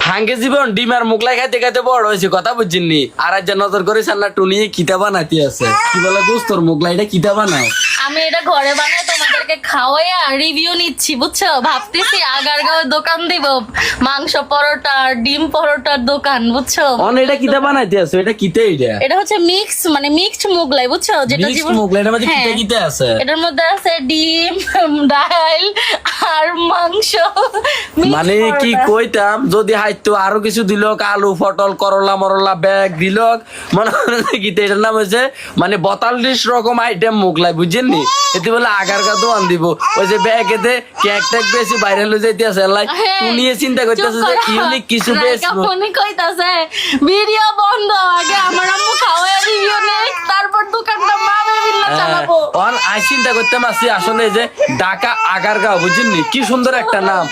হাঙ্গে জীবন ডিম আর মুগলাই খাইতে খাইতে বড় হয়েছে, কথা বুঝছিনি। আর আজ নজর করে সান্না টুনি কিতা বানাতে আছে, কি বলে দোস্ত তোর মুগলাইটা কিতা বানাও? আমি এটা ঘরে বানাই তোমাদেরকে খাওয়াইয়া রিভিউ নিচ্ছি, বুঝছো? ভাবতেছি আগারগাঁও দোকান দিব, মাংস পরোটা ডিম পরোটার দোকান, বুঝছো? অন এটা কিতা বানাইতে আছে? এটা কিতে? এটা এটা হচ্ছে মিক্স, মানে মিক্সড মোগলাই, বুঝছো? যেটা মিক্সড জীবন মুগলাইটার মধ্যে হ্যাঁ, কিতা কিতা আছে? এটার মধ্যে আছে ডিম, ডাল আর মাংস mixed মানে কি পরোটা। কইতাম, যদি হাইতো আরো কিছু দিল, আলু পটল করলা মরলা ব্যাগ দিল, মনে হয় কিতা এটার নাম হচ্ছে মানে 42 রকম আইটেম মুগলাই, বুঝছেননি? এতে বলে আগারগা দোয়ান দিব, ওই যে ব্যাগ এতে কেক টেক বেশি ভাইরাল হয়ে যাইতে আছে। হ্যাঁ, নিয়ে চিন্তা করতেছে যে ইউনিক কিছু বেশ কইতাছে ভিডিও বন্ধ, আগে আমার আম্মু খাওয়ায় রিভিউ নেই, তারপর দোকানটা মা বেবিল্লা চালাবো। আই চিন্তা করতাম আসি আসলে যে ঢাকা আগারগাঁও, বুঝছেননি? কি সুন্দর একটা নাম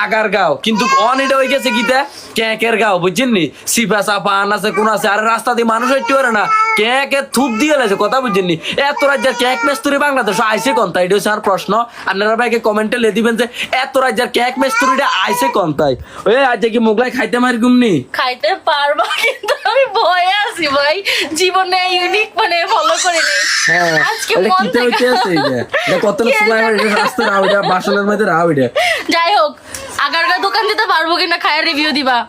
আগারগাঁও, কিন্তু অন এটা হয়ে গেছে কিতা কেকের গাঁও, বুঝছেননি? সিপা চাপা আন আছে কোন আছে, আর রাস্তা দিয়ে মানুষ হইতে পারে না, কেকের থুপ দিয়ে লাগছে, কথা বুঝছেননি? এত রাজ্যের কেক মেস্তুরি বাংলাদেশ আইসে কোন তাই? এটা হচ্ছে আর প্রশ্ন। আপনারা ভাইকে কমেন্টে লে দিবেন যে এত রাজ্যের কেক মেস্তুরিটা আইসে কোন তাই? ওই আজ কি মোগলাই খাইতে মারি গুমনি? খাইতে পারবা, কিন্তু আমি ভয়ে আছি ভাই, জীবনে ইউনিক মানে ফলো করে নেই হ্যাঁ, আজকে এটা মন কিতে থেকে। হইতে আছে? এটা কত সময় এটা রাস্তা রাও, এটা বাসনের মধ্যে রাও। এটা যাই হোক, আগারগা দোকান দিতে পারবো কিনা খায় রিভিউ দিবা।